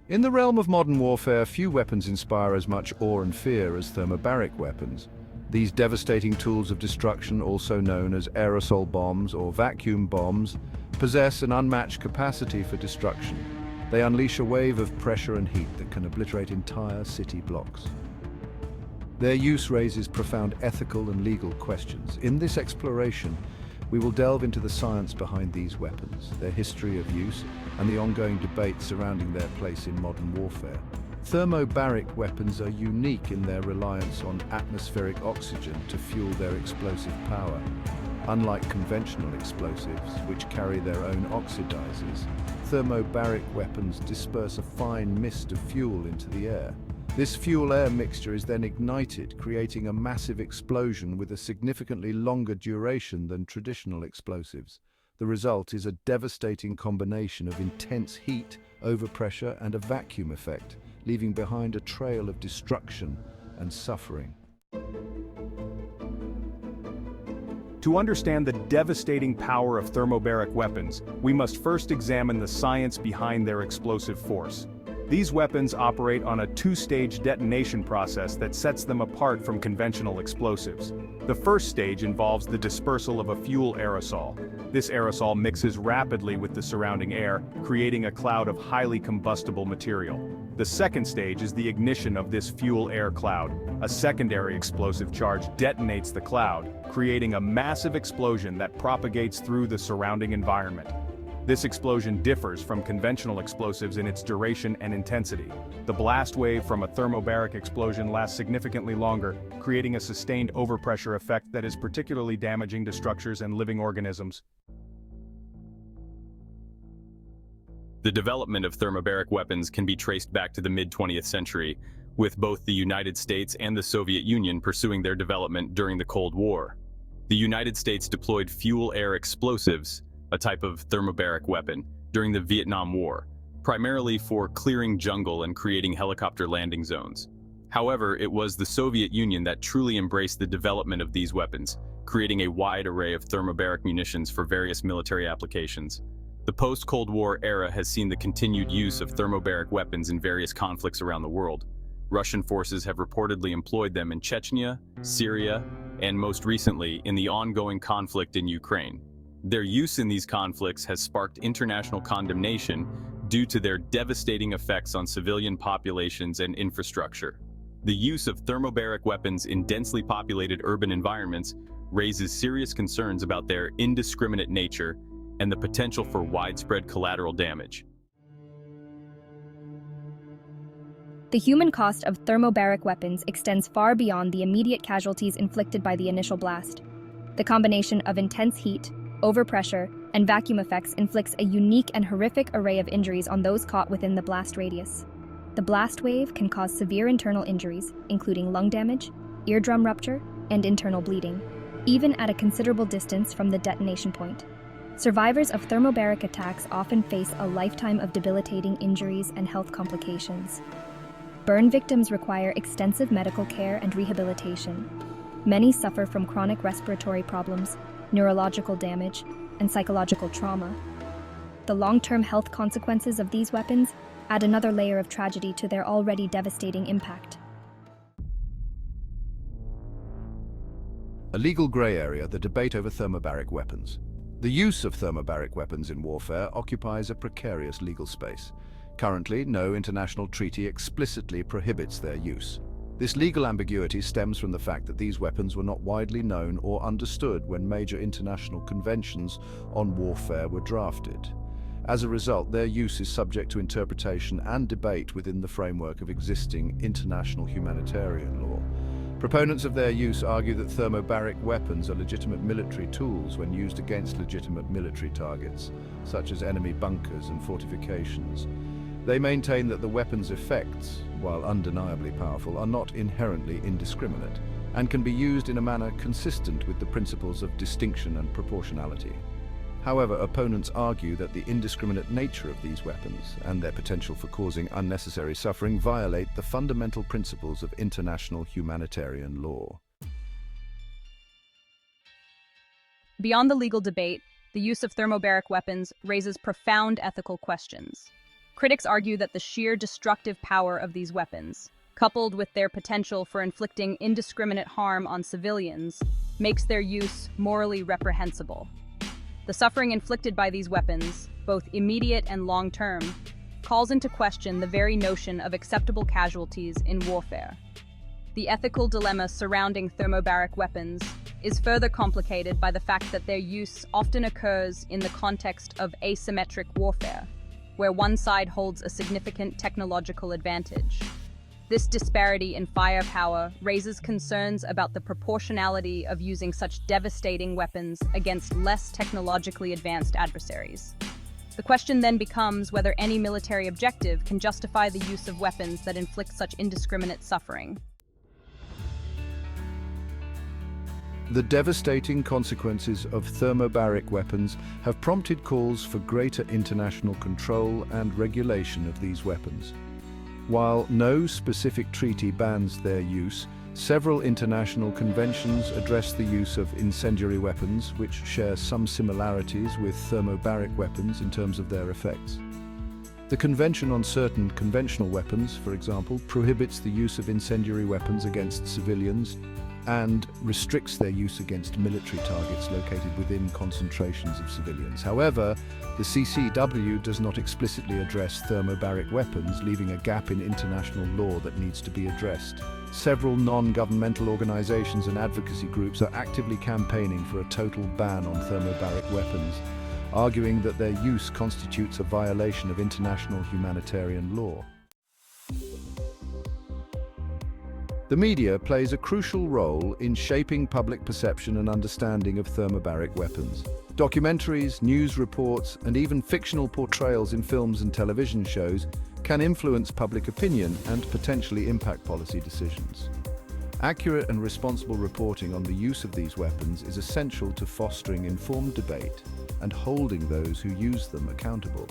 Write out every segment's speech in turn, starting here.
In the realm of modern warfare, few weapons inspire as much awe and fear as thermobaric weapons. These devastating tools of destruction, also known as aerosol bombs or vacuum bombs, possess an unmatched capacity for destruction. They unleash a wave of pressure and heat that can obliterate entire city blocks. Their use raises profound ethical and legal questions. In this exploration, we will delve into the science behind these weapons, their history of use, and the ongoing debate surrounding their place in modern warfare. Thermobaric weapons are unique in their reliance on atmospheric oxygen to fuel their explosive power. Unlike conventional explosives, which carry their own oxidizers, thermobaric weapons disperse a fine mist of fuel into the air. This fuel-air mixture is then ignited, creating a massive explosion with a significantly longer duration than traditional explosives. The result is a devastating combination of intense heat, overpressure, and a vacuum effect, leaving behind a trail of destruction and suffering. To understand the devastating power of thermobaric weapons, we must first examine the science behind their explosive force. These weapons operate on a two-stage detonation process that sets them apart from conventional explosives. The first stage involves the dispersal of a fuel aerosol. This aerosol mixes rapidly with the surrounding air, creating a cloud of highly combustible material. The second stage is the ignition of this fuel-air cloud. A secondary explosive charge detonates the cloud, creating a massive explosion that propagates through the surrounding environment. This explosion differs from conventional explosives in its duration and intensity. The blast wave from a thermobaric explosion lasts significantly longer, creating a sustained overpressure effect that is particularly damaging to structures and living organisms. The development of thermobaric weapons can be traced back to the mid-20th century, with both the United States and the Soviet Union pursuing their development during the Cold War. The United States deployed fuel-air explosives, a type of thermobaric weapon, during the Vietnam War, primarily for clearing jungle and creating helicopter landing zones. However, it was the Soviet Union that truly embraced the development of these weapons, creating a wide array of thermobaric munitions for various military applications. The post-Cold War era has seen the continued use of thermobaric weapons in various conflicts around the world. Russian forces have reportedly employed them in Chechnya, Syria, and most recently in the ongoing conflict in Ukraine. Their use in these conflicts has sparked international condemnation due to their devastating effects on civilian populations and infrastructure. The use of thermobaric weapons in densely populated urban environments raises serious concerns about their indiscriminate nature and the potential for widespread collateral damage. The human cost of thermobaric weapons extends far beyond the immediate casualties inflicted by the initial blast. The combination of intense heat, overpressure, and vacuum effects inflicts a unique and horrific array of injuries on those caught within the blast radius. The blast wave can cause severe internal injuries, including lung damage, eardrum rupture, and internal bleeding, even at a considerable distance from the detonation point. Survivors of thermobaric attacks often face a lifetime of debilitating injuries and health complications. Burn victims require extensive medical care and rehabilitation. Many suffer from chronic respiratory problems, neurological damage, and psychological trauma. The long-term health consequences of these weapons add another layer of tragedy to their already devastating impact. A legal grey area, the debate over thermobaric weapons. The use of thermobaric weapons in warfare occupies a precarious legal space. Currently, no international treaty explicitly prohibits their use. This legal ambiguity stems from the fact that these weapons were not widely known or understood when major international conventions on warfare were drafted. As a result, their use is subject to interpretation and debate within the framework of existing international humanitarian law. Proponents of their use argue that thermobaric weapons are legitimate military tools when used against legitimate military targets, such as enemy bunkers and fortifications. They maintain that the weapon's effects, while undeniably powerful, are not inherently indiscriminate and can be used in a manner consistent with the principles of distinction and proportionality. However, opponents argue that the indiscriminate nature of these weapons and their potential for causing unnecessary suffering violate the fundamental principles of international humanitarian law. Beyond the legal debate, the use of thermobaric weapons raises profound ethical questions. Critics argue that the sheer destructive power of these weapons, coupled with their potential for inflicting indiscriminate harm on civilians, makes their use morally reprehensible. The suffering inflicted by these weapons, both immediate and long-term, calls into question the very notion of acceptable casualties in warfare. The ethical dilemma surrounding thermobaric weapons is further complicated by the fact that their use often occurs in the context of asymmetric warfare, where one side holds a significant technological advantage. This disparity in firepower raises concerns about the proportionality of using such devastating weapons against less technologically advanced adversaries. The question then becomes whether any military objective can justify the use of weapons that inflict such indiscriminate suffering. The devastating consequences of thermobaric weapons have prompted calls for greater international control and regulation of these weapons. While no specific treaty bans their use, several international conventions address the use of incendiary weapons, which share some similarities with thermobaric weapons in terms of their effects. The Convention on Certain Conventional Weapons, for example, prohibits the use of incendiary weapons against civilians and restricts their use against military targets located within concentrations of civilians. However, the CCW does not explicitly address thermobaric weapons, leaving a gap in international law that needs to be addressed. Several non-governmental organizations and advocacy groups are actively campaigning for a total ban on thermobaric weapons, arguing that their use constitutes a violation of international humanitarian law. The media plays a crucial role in shaping public perception and understanding of thermobaric weapons. Documentaries, news reports, and even fictional portrayals in films and television shows can influence public opinion and potentially impact policy decisions. Accurate and responsible reporting on the use of these weapons is essential to fostering informed debate and holding those who use them accountable.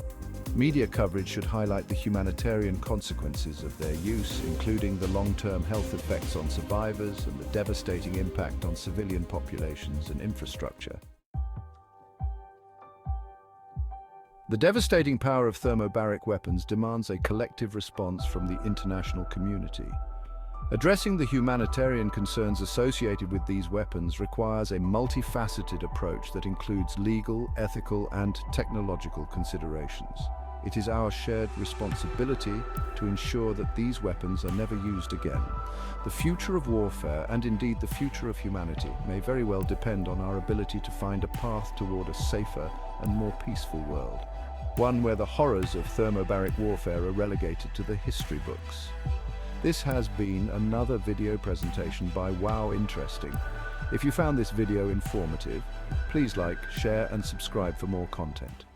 Media coverage should highlight the humanitarian consequences of their use, including the long-term health effects on survivors and the devastating impact on civilian populations and infrastructure. The devastating power of thermobaric weapons demands a collective response from the international community. Addressing the humanitarian concerns associated with these weapons requires a multifaceted approach that includes legal, ethical, and technological considerations. It is our shared responsibility to ensure that these weapons are never used again. The future of warfare, and indeed the future of humanity, may very well depend on our ability to find a path toward a safer and more peaceful world. One where the horrors of thermobaric warfare are relegated to the history books. This has been another video presentation by Wow Interesting. If you found this video informative, please like, share, and subscribe for more content.